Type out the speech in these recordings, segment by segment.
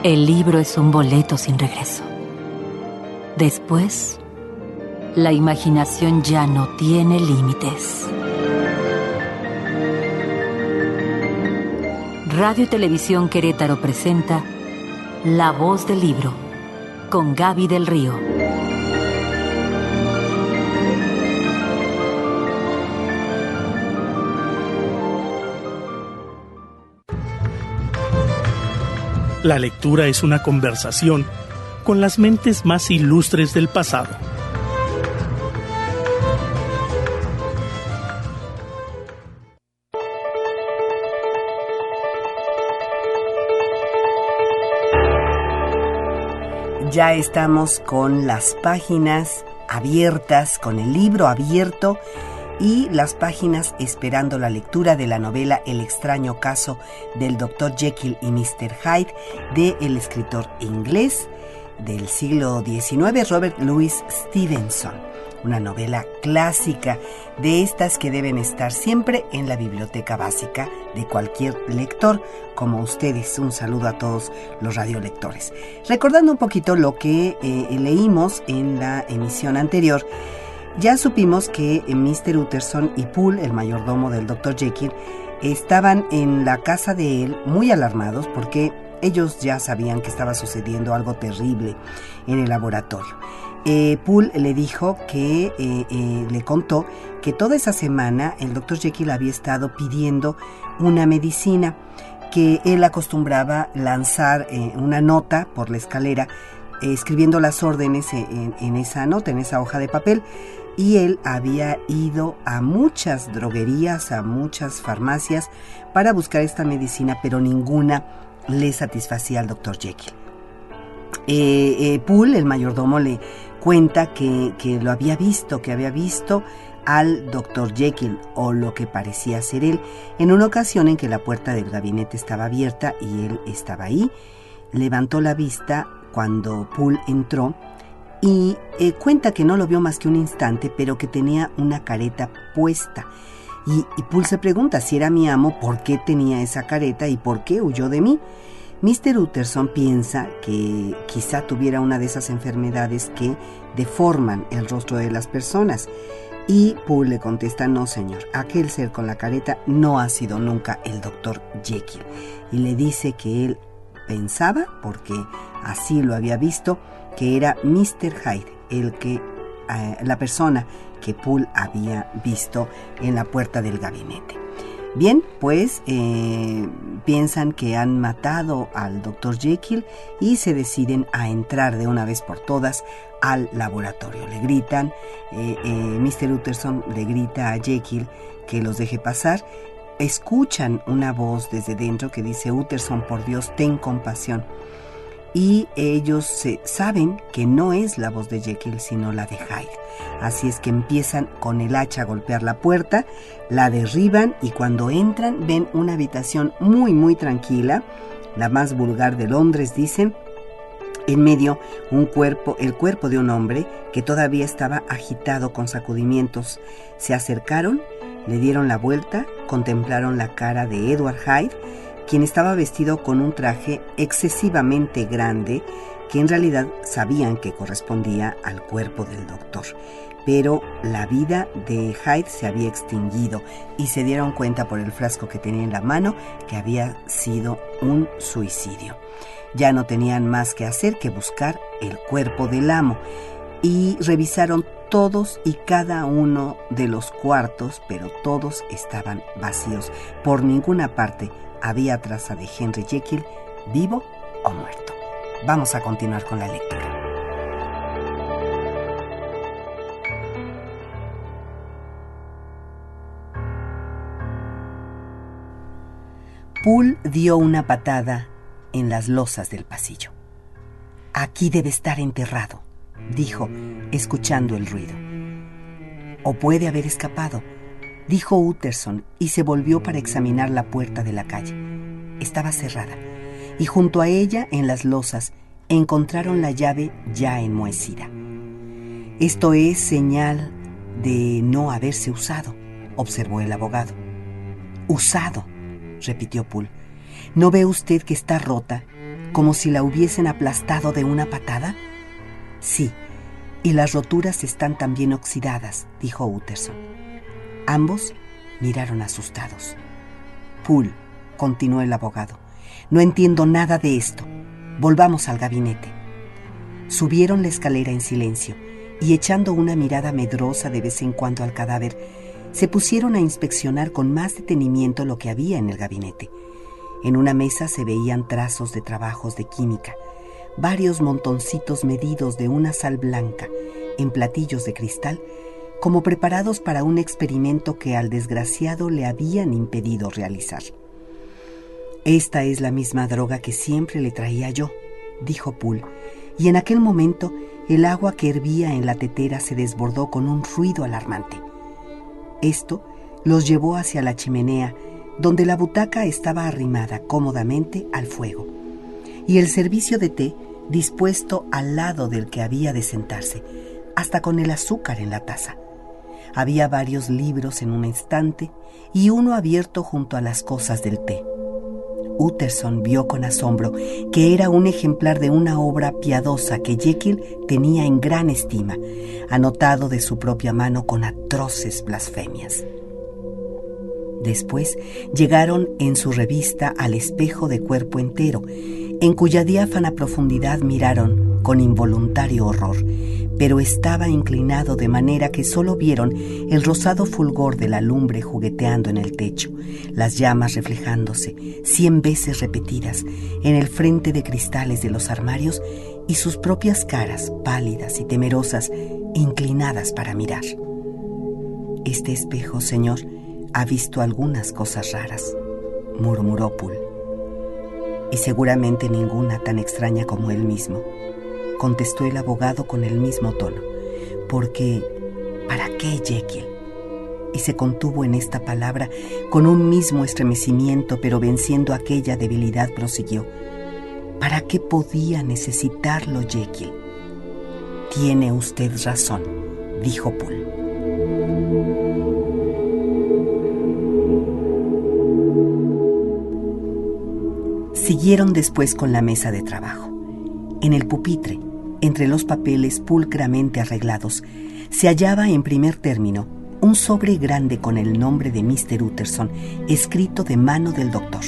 El libro es un boleto sin regreso. Después, la imaginación ya no tiene límites. Radio y Televisión Querétaro presenta La Voz del Libro, con Gaby del Río. La lectura es una conversación con las mentes más ilustres del pasado. Ya estamos con las páginas abiertas, con el libro abierto y las páginas esperando la lectura de la novela El extraño caso del Dr. Jekyll y Mr. Hyde del escritor inglés del siglo XIX, Robert Louis Stevenson. Una novela clásica de estas que deben estar siempre en la biblioteca básica de cualquier lector, como ustedes. Un saludo a todos los radiolectores. Recordando un poquito lo que leímos en la emisión anterior, ya supimos que Mr. Utterson y Poole, el mayordomo del Dr. Jekyll, estaban en la casa de él muy alarmados porque ellos ya sabían que estaba sucediendo algo terrible en el laboratorio. Poole le dijo que le contó que toda esa semana el Dr. Jekyll había estado pidiendo una medicina, que él acostumbraba lanzar una nota por la escalera escribiendo las órdenes en esa nota, en esa hoja de papel. Y él había ido a muchas droguerías, a muchas farmacias para buscar esta medicina, pero ninguna le satisfacía al Dr. Jekyll. Poole, el mayordomo, le cuenta que lo había visto, que había visto al Dr. Jekyll, o lo que parecía ser él, en una ocasión en que la puerta del gabinete estaba abierta y él estaba ahí. Levantó la vista cuando Poole entró y cuenta que no lo vio más que un instante, pero que tenía una careta puesta. Y Poole se pregunta si era mi amo, por qué tenía esa careta y por qué huyó de mí. Mr. Utterson piensa que quizá tuviera una de esas enfermedades que deforman el rostro de las personas. Y Poole le contesta: no, señor, aquel ser con la careta no ha sido nunca el Dr. Jekyll. Y le dice que él pensaba, porque así lo había visto, que era Mr. Hyde, la persona que Poole había visto en la puerta del gabinete. Bien, pues piensan que han matado al Dr. Jekyll y se deciden a entrar de una vez por todas al laboratorio. Le gritan, Mr. Utterson le grita a Jekyll que los deje pasar. Escuchan una voz desde dentro que dice: Utterson, por Dios, ten compasión. Y ellos saben que no es la voz de Jekyll, sino la de Hyde. Así es que empiezan con el hacha a golpear la puerta, la derriban y cuando entran ven una habitación muy muy tranquila, la más vulgar de Londres, dicen. En medio el cuerpo de un hombre que todavía estaba agitado con sacudimientos. Se acercaron, le dieron la vuelta, contemplaron la cara de Edward Hyde, quien estaba vestido con un traje excesivamente grande que en realidad sabían que correspondía al cuerpo del doctor. Pero la vida de Hyde se había extinguido y se dieron cuenta por el frasco que tenía en la mano que había sido un suicidio. Ya no tenían más que hacer que buscar el cuerpo del amo y revisaron todos y cada uno de los cuartos, pero todos estaban vacíos. Por ninguna parte había traza de Henry Jekyll, vivo o muerto. Vamos a continuar con la lectura. Poole dio una patada en las losas del pasillo. Aquí debe estar enterrado, dijo, escuchando el ruido. O puede haber escapado, dijo Utterson, y se volvió para examinar la puerta de la calle. Estaba cerrada, y junto a ella, en las losas, encontraron la llave ya enmohecida. Esto es señal de no haberse usado, observó el abogado. Usado, repitió Poole. ¿No ve usted que está rota? como si la hubiesen aplastado de una patada? Sí, y las roturas están también oxidadas, dijo Utterson. Ambos miraron asustados. Poole, continuó el abogado, no entiendo nada de esto. Volvamos al gabinete. Subieron la escalera en silencio y, echando una mirada medrosa de vez en cuando al cadáver, se pusieron a inspeccionar con más detenimiento lo que había en el gabinete. En una mesa se veían trazos de trabajos de química, varios montoncitos medidos de una sal blanca en platillos de cristal, como preparados para un experimento que al desgraciado le habían impedido realizar. «Esta es la misma droga que siempre le traía yo», dijo Poole, y en aquel momento el agua que hervía en la tetera se desbordó con un ruido alarmante. Esto los llevó hacia la chimenea, donde la butaca estaba arrimada cómodamente al fuego, y el servicio de té dispuesto al lado del que había de sentarse, hasta con el azúcar en la taza. Había varios libros en un estante y uno abierto junto a las cosas del té. Utterson vio con asombro que era un ejemplar de una obra piadosa que Jekyll tenía en gran estima, anotado de su propia mano con atroces blasfemias. Después llegaron en su revista al espejo de cuerpo entero, en cuya diáfana profundidad miraron con involuntario horror, pero estaba inclinado de manera que solo vieron el rosado fulgor de la lumbre jugueteando en el techo, las llamas reflejándose 100 veces repetidas en el frente de cristales de los armarios y sus propias caras pálidas y temerosas inclinadas para mirar. «Este espejo, señor, ha visto algunas cosas raras», murmuró Poole. «Y seguramente ninguna tan extraña como él mismo», contestó el abogado con el mismo tono, «porque ¿para qué, Jekyll?». Y se contuvo en esta palabra con un mismo estremecimiento, pero venciendo aquella debilidad prosiguió: «¿Para qué podía necesitarlo, Jekyll?». «Tiene usted razón», dijo Poole. Siguieron después con la mesa de trabajo. En el pupitre, entre los papeles pulcramente arreglados, se hallaba en primer término un sobre grande con el nombre de Mr. Utterson escrito de mano del doctor.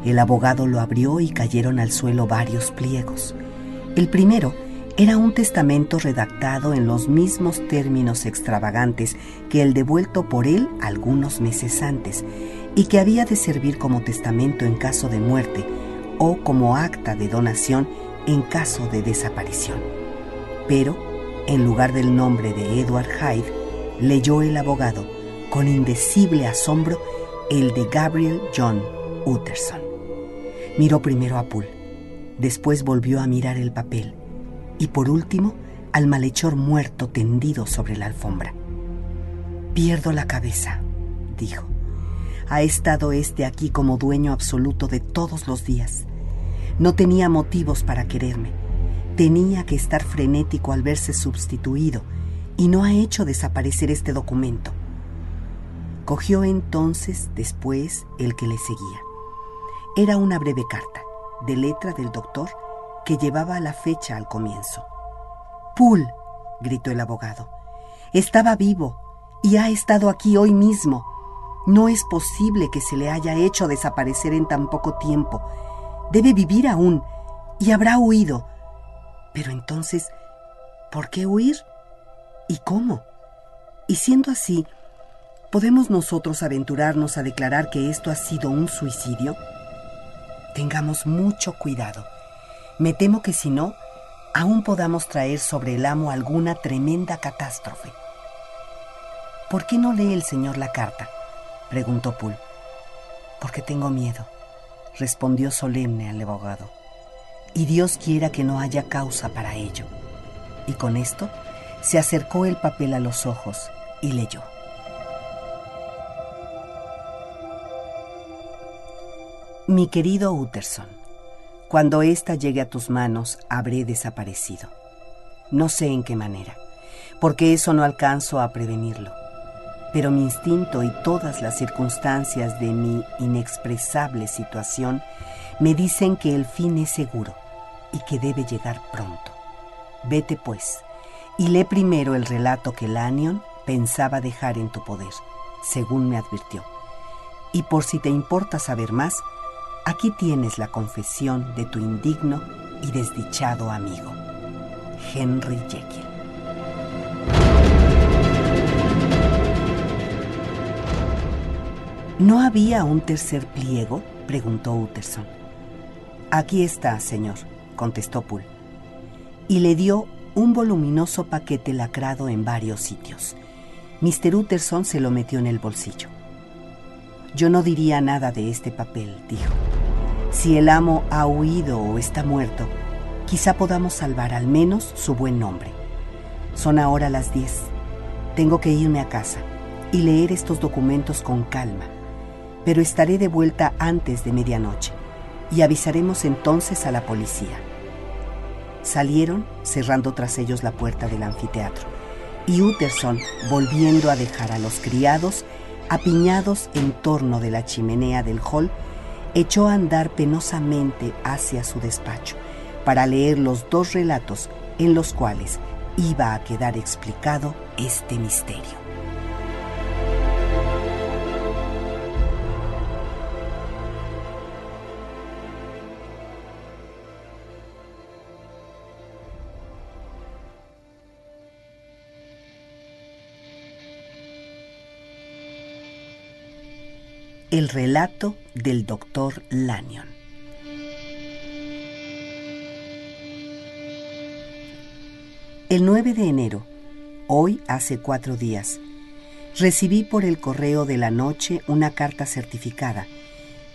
El abogado lo abrió y cayeron al suelo varios pliegos. El primero era un testamento redactado en los mismos términos extravagantes que el devuelto por él algunos meses antes, y que había de servir como testamento en caso de muerte o como acta de donación en caso de desaparición. Pero, en lugar del nombre de Edward Hyde, leyó el abogado, con indecible asombro, el de Gabriel John Utterson. Miró primero a Poole, después volvió a mirar el papel y, por último, al malhechor muerto tendido sobre la alfombra. «Pierdo la cabeza», dijo. «Ha estado aquí como dueño absoluto de todos los días. No tenía motivos para quererme. Tenía que estar frenético al verse sustituido y no ha hecho desaparecer este documento». Cogió entonces después el que le seguía. Era una breve carta, de letra del doctor, que llevaba la fecha al comienzo. «Poole», gritó el abogado, «estaba vivo y ha estado aquí hoy mismo. No es posible que se le haya hecho desaparecer en tan poco tiempo. Debe vivir aún y habrá huido. Pero entonces, ¿por qué huir? ¿Y cómo? Y siendo así, ¿podemos nosotros aventurarnos a declarar que esto ha sido un suicidio? Tengamos mucho cuidado. Me temo que si no, aún podamos traer sobre el amo alguna tremenda catástrofe». «¿Por qué no lee el señor la carta?», preguntó Poole. «Porque tengo miedo», respondió solemne el abogado, «y Dios quiera que no haya causa para ello». Y con esto se acercó el papel a los ojos y leyó: «Mi querido Utterson, cuando ésta llegue a tus manos habré desaparecido. No sé en qué manera, porque eso no alcanzo a prevenirlo. Pero mi instinto y todas las circunstancias de mi inexpresable situación Me dicen que el fin es seguro y que debe llegar pronto. Vete, pues, y lee primero el relato que Lanyon pensaba dejar en tu poder, según me advirtió. Y por si te importa saber más, aquí tienes la confesión de tu indigno y desdichado amigo, Henry Jekyll. ¿No había un tercer pliego?, preguntó Utterson. Aquí está, señor, contestó Poole, y le dio un voluminoso paquete lacrado en varios sitios. Mr. Utterson se lo metió en el bolsillo. Yo no diría nada de este papel, dijo. Si el amo ha huido o está muerto, quizá podamos salvar al menos su buen nombre. Son ahora las 10. Tengo que irme a casa y leer estos documentos con calma, pero estaré de vuelta antes de medianoche y avisaremos entonces a la policía. Salieron, cerrando tras ellos la puerta del anfiteatro, y Utterson, volviendo a dejar a los criados apiñados en torno de la chimenea del hall, echó a andar penosamente hacia su despacho para leer los 2 relatos en los cuales iba a quedar explicado este misterio. El relato del doctor Lanyon. El 9 de enero, hoy hace 4 días, recibí por el correo de la noche una carta certificada,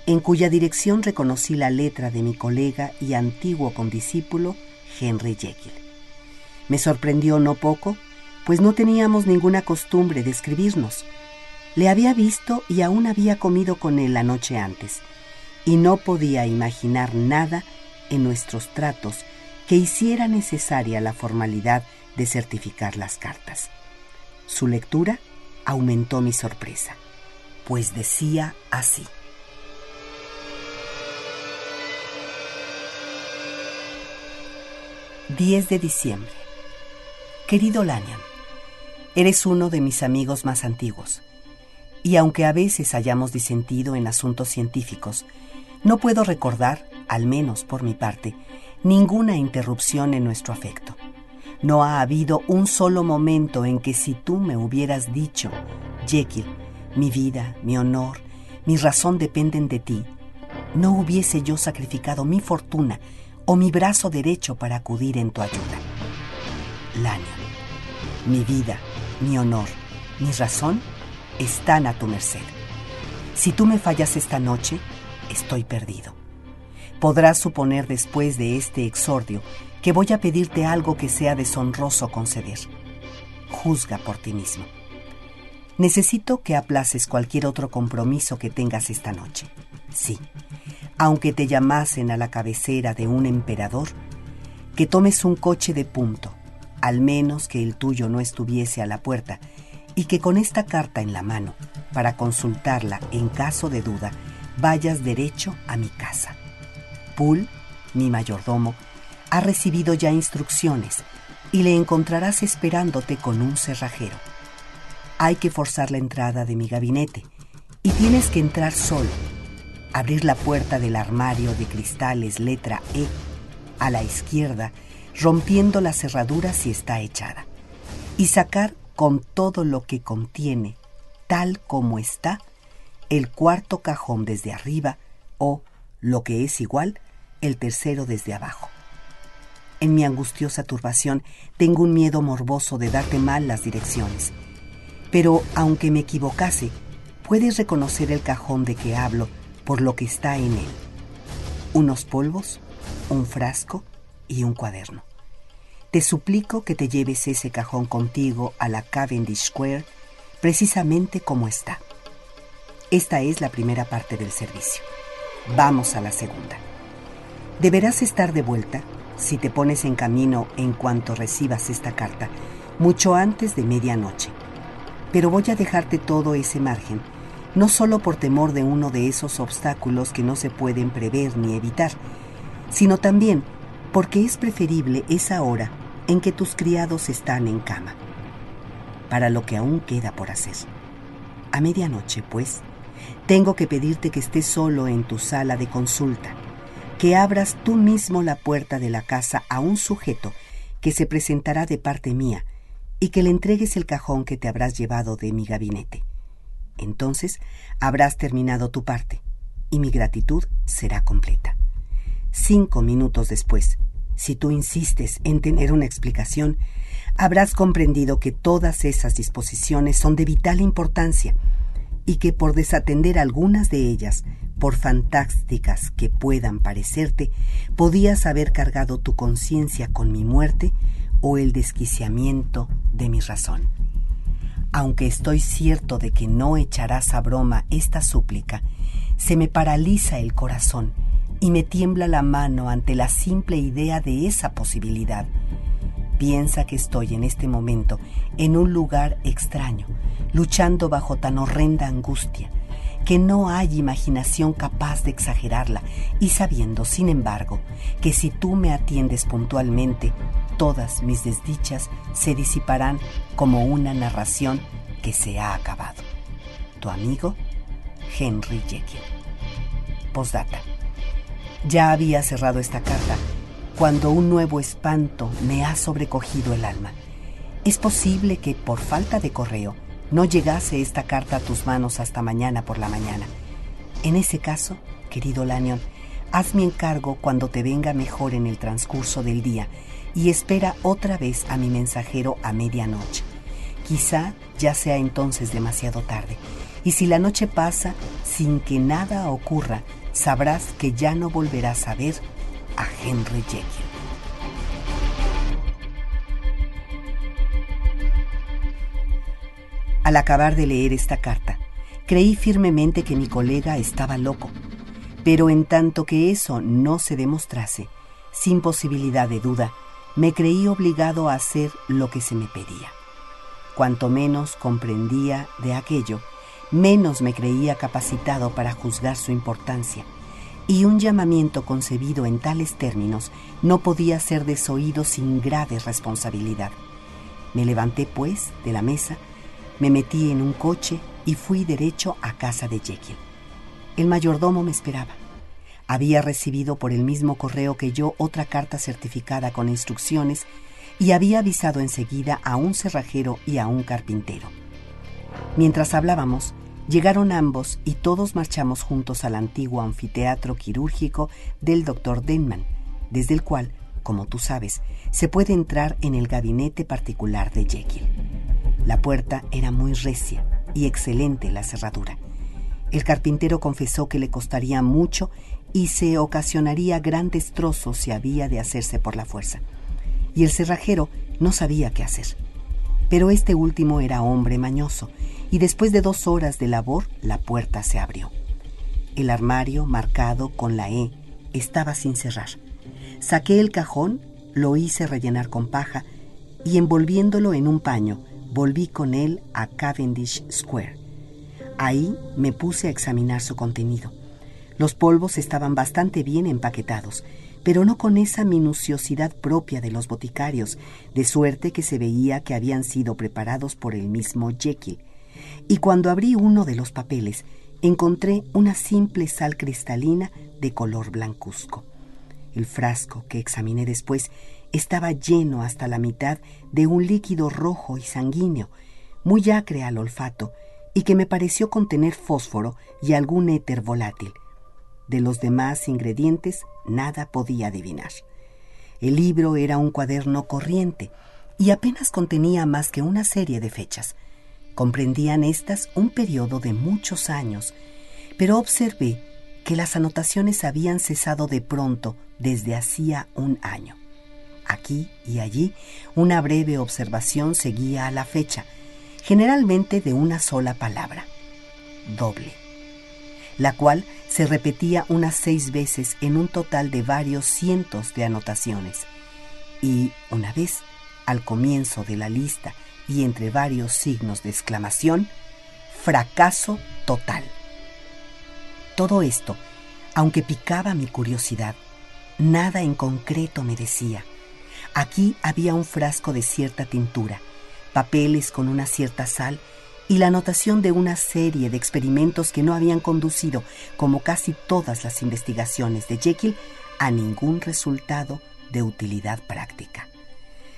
en cuya dirección reconocí la letra de mi colega y antiguo condiscípulo, Henry Jekyll. Me sorprendió no poco, pues no teníamos ninguna costumbre de escribirnos. Le había visto y aún había comido con él la noche antes, y no podía imaginar nada en nuestros tratos que hiciera necesaria la formalidad de certificar las cartas. Su lectura aumentó mi sorpresa, pues decía así: 10 de diciembre. Querido Lanyon, eres uno de mis amigos más antiguos, y aunque a veces hayamos disentido en asuntos científicos, no puedo recordar, al menos por mi parte, ninguna interrupción en nuestro afecto. No ha habido un solo momento en que si tú me hubieras dicho: Jekyll, mi vida, mi honor, mi razón dependen de ti, no hubiese yo sacrificado mi fortuna o mi brazo derecho para acudir en tu ayuda. Lanyon, mi vida, mi honor, mi razón están a tu merced. Si tú me fallas esta noche, estoy perdido. Podrás suponer después de este exordio que voy a pedirte algo que sea deshonroso conceder. Juzga por ti mismo. Necesito que aplaces cualquier otro compromiso que tengas esta noche. Sí, aunque te llamasen a la cabecera de un emperador, que tomes un coche de punto, al menos que el tuyo no estuviese a la puerta, y que con esta carta en la mano, para consultarla en caso de duda, vayas derecho a mi casa. Poole, mi mayordomo, ha recibido ya instrucciones y le encontrarás esperándote con un cerrajero. Hay que forzar la entrada de mi gabinete y tienes que entrar solo, abrir la puerta del armario de cristales letra E a la izquierda, rompiendo la cerradura si está echada, y sacar con todo lo que contiene, tal como está, el cuarto cajón desde arriba o, lo que es igual, el tercero desde abajo. En mi angustiosa turbación tengo un miedo morboso de darte mal las direcciones, pero aunque me equivocase, puedes reconocer el cajón de que hablo por lo que está en él: unos polvos, un frasco y un cuaderno. Te suplico que te lleves ese cajón contigo a la Cavendish Square, precisamente como está. Esta es la primera parte del servicio. Vamos a la segunda. Deberás estar de vuelta, si te pones en camino en cuanto recibas esta carta, mucho antes de medianoche. Pero voy a dejarte todo ese margen no solo por temor de uno de esos obstáculos que no se pueden prever ni evitar, sino también porque es preferible esa hora en que tus criados están en cama, para lo que aún queda por hacer. A medianoche, pues, tengo que pedirte que estés solo en tu sala de consulta, que abras tú mismo la puerta de la casa a un sujeto que se presentará de parte mía y que le entregues el cajón que te habrás llevado de mi gabinete. Entonces habrás terminado tu parte y mi gratitud será completa. 5 minutos después, si tú insistes en tener una explicación, habrás comprendido que todas esas disposiciones son de vital importancia y que por desatender algunas de ellas, por fantásticas que puedan parecerte, podías haber cargado tu conciencia con mi muerte o el desquiciamiento de mi razón. Aunque estoy cierto de que no echarás a broma esta súplica, se me paraliza el corazón y me tiembla la mano ante la simple idea de esa posibilidad. Piensa que estoy en este momento en un lugar extraño, luchando bajo tan horrenda angustia, que no hay imaginación capaz de exagerarla, y sabiendo, sin embargo, que si tú me atiendes puntualmente, todas mis desdichas se disiparán como una narración que se ha acabado. Tu amigo, Henry Jekyll. Postdata. Ya había cerrado esta carta cuando un nuevo espanto me ha sobrecogido el alma. Es posible que, por falta de correo, no llegase esta carta a tus manos hasta mañana por la mañana. En ese caso, querido Lanyon, hazme encargo cuando te venga mejor en el transcurso del día y espera otra vez a mi mensajero a medianoche. Quizá ya sea entonces demasiado tarde, y si la noche pasa sin que nada ocurra, sabrás que ya no volverás a ver a Henry Jekyll. Al acabar de leer esta carta, creí firmemente que mi colega estaba loco, pero en tanto que eso no se demostrase, sin posibilidad de duda, me creí obligado a hacer lo que se me pedía. Cuanto menos comprendía de aquello, menos me creía capacitado para juzgar su importancia, y un llamamiento concebido en tales términos no podía ser desoído sin grave responsabilidad. Me levanté, pues, de la mesa, me metí en un coche y fui derecho a casa de Jekyll. El mayordomo me esperaba. Había recibido por el mismo correo que yo otra carta certificada con instrucciones y había avisado enseguida a un cerrajero y a un carpintero. Mientras hablábamos, llegaron ambos y todos marchamos juntos al antiguo anfiteatro quirúrgico del Dr. Denman, desde el cual, como tú sabes, se puede entrar en el gabinete particular de Jekyll. La puerta era muy recia y excelente la cerradura. El carpintero confesó que le costaría mucho y se ocasionaría gran destrozo si había de hacerse por la fuerza. Y el cerrajero no sabía qué hacer. Pero este último era hombre mañoso, y después de 2 horas de labor, la puerta se abrió. El armario, marcado con la E, estaba sin cerrar. Saqué el cajón, lo hice rellenar con paja, y envolviéndolo en un paño, volví con él a Cavendish Square. Ahí me puse a examinar su contenido. Los polvos estaban bastante bien empaquetados, pero no con esa minuciosidad propia de los boticarios, de suerte que se veía que habían sido preparados por el mismo Jekyll. Y cuando abrí uno de los papeles, encontré una simple sal cristalina de color blancuzco. El frasco, que examiné después, estaba lleno hasta la mitad de un líquido rojo y sanguíneo, muy acre al olfato, y que me pareció contener fósforo y algún éter volátil. De los demás ingredientes nada podía adivinar. El libro era un cuaderno corriente y apenas contenía más que una serie de fechas. Comprendían estas un periodo de muchos años, pero observé que las anotaciones habían cesado de pronto desde hacía 1 año. Aquí y allí una breve observación seguía a la fecha, generalmente de una sola palabra, doble, la cual se repetía unas 6 veces en un total de varios cientos de anotaciones. Y una vez, al comienzo de la lista y entre varios signos de exclamación, fracaso total. Todo esto, aunque picaba mi curiosidad, nada en concreto me decía. Aquí había un frasco de cierta tintura, papeles con una cierta sal y la anotación de una serie de experimentos que no habían conducido, como casi todas las investigaciones de Jekyll, a ningún resultado de utilidad práctica.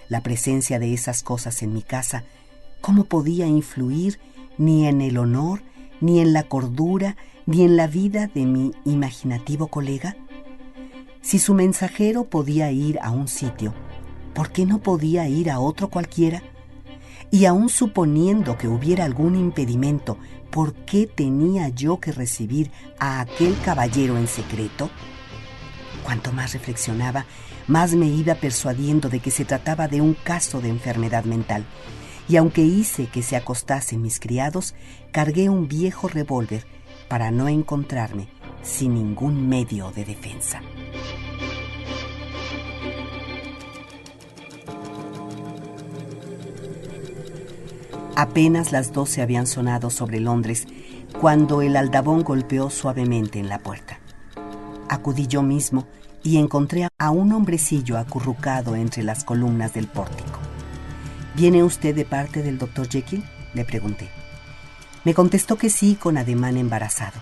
La presencia de esas cosas en mi casa, ¿cómo podía influir ni en el honor, ni en la cordura, ni en la vida de mi imaginativo colega? Si su mensajero podía ir a un sitio, ¿por qué no podía ir a otro cualquiera? Y aun suponiendo que hubiera algún impedimento, ¿por qué tenía yo que recibir a aquel caballero en secreto? Cuanto más reflexionaba, más me iba persuadiendo de que se trataba de un caso de enfermedad mental. Y aunque hice que se acostasen mis criados, cargué un viejo revólver para no encontrarme sin ningún medio de defensa. Apenas las 12 habían sonado sobre Londres cuando el aldabón golpeó suavemente en la puerta. Acudí yo mismo y encontré a un hombrecillo acurrucado entre las columnas del pórtico. ¿Viene usted de parte del Dr. Jekyll?, le pregunté. Me contestó que sí con ademán embarazado,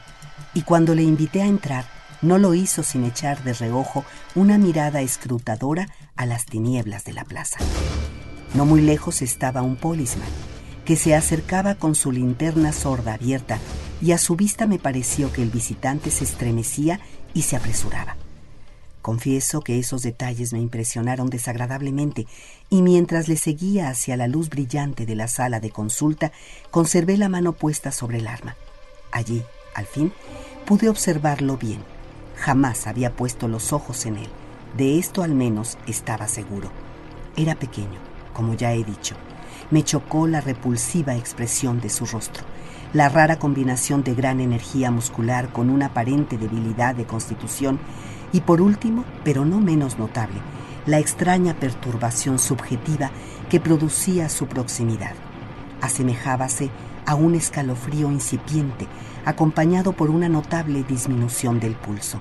y cuando le invité a entrar, no lo hizo sin echar de reojo una mirada escrutadora a las tinieblas de la plaza. No muy lejos estaba un policeman, que se acercaba con su linterna sorda abierta, y a su vista me pareció que el visitante se estremecía y se apresuraba. Confieso que esos detalles me impresionaron desagradablemente, y mientras le seguía hacia la luz brillante de la sala de consulta, conservé la mano puesta sobre el arma. Allí, al fin, pude observarlo bien. Jamás había puesto los ojos en él. De esto al menos estaba seguro. Era pequeño, como ya he dicho. Me chocó la repulsiva expresión de su rostro, la rara combinación de gran energía muscular con una aparente debilidad de constitución y, por último, pero no menos notable, la extraña perturbación subjetiva que producía su proximidad. Asemejábase a un escalofrío incipiente, acompañado por una notable disminución del pulso.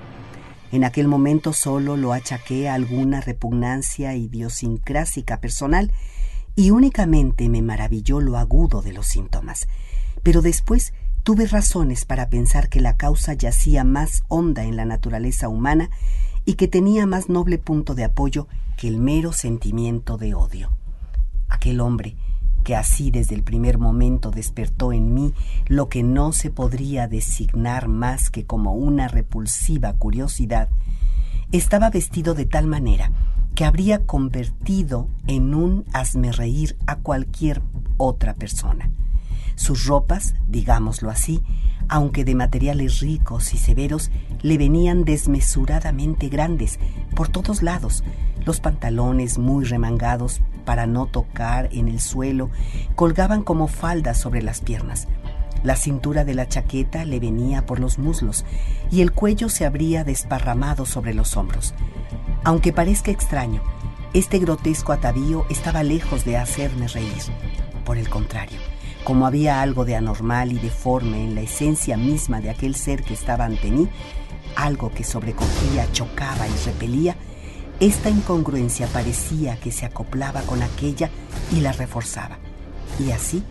En aquel momento solo lo achaqué a alguna repugnancia idiosincrásica personal y únicamente me maravilló lo agudo de los síntomas. Pero después tuve razones para pensar que la causa yacía más honda en la naturaleza humana y que tenía más noble punto de apoyo que el mero sentimiento de odio. Aquel hombre, que así desde el primer momento despertó en mí lo que no se podría designar más que como una repulsiva curiosidad, estaba vestido de tal manera que habría convertido en un hazmerreír a cualquier otra persona. Sus ropas, digámoslo así, aunque de materiales ricos y severos, le venían desmesuradamente grandes por todos lados. Los pantalones, muy remangados para no tocar en el suelo, colgaban como faldas sobre las piernas. La cintura de la chaqueta le venía por los muslos y el cuello se habría desparramado sobre los hombros. Aunque parezca extraño, este grotesco atavío estaba lejos de hacerme reír. Por el contrario, como había algo de anormal y deforme en la esencia misma de aquel ser que estaba ante mí, algo que sobrecogía, chocaba y repelía, esta incongruencia parecía que se acoplaba con aquella y la reforzaba. Y así,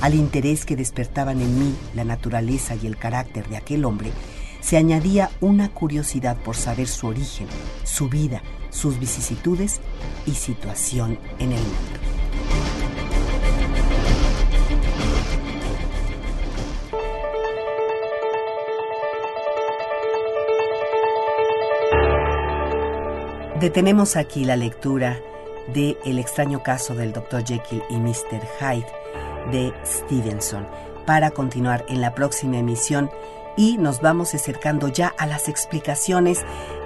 al interés que despertaban en mí la naturaleza y el carácter de aquel hombre, se añadía una curiosidad por saber su origen, su vida, sus vicisitudes y situación en el mundo. Detenemos aquí la lectura de El extraño caso del Dr. Jekyll y Mr. Hyde de Stevenson para continuar en la próxima emisión, y nos vamos acercando ya a las explicaciones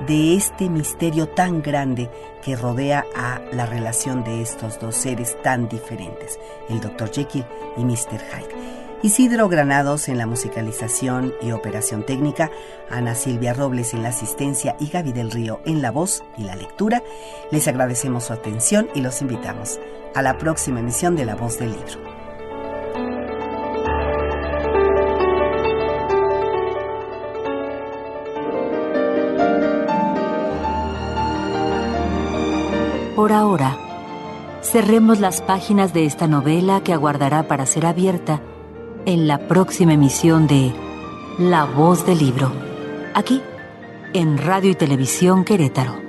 de este misterio tan grande que rodea a la relación de estos dos seres tan diferentes, el Dr. Jekyll y Mr. Hyde. Isidro Granados en la musicalización y operación técnica, Ana Silvia Robles en la asistencia y Gaby del Río en la voz y la lectura. Les agradecemos su atención y los invitamos a la próxima emisión de La Voz del Libro. Por ahora, cerremos las páginas de esta novela que aguardará para ser abierta en la próxima emisión de La Voz del Libro, aquí en Radio y Televisión Querétaro.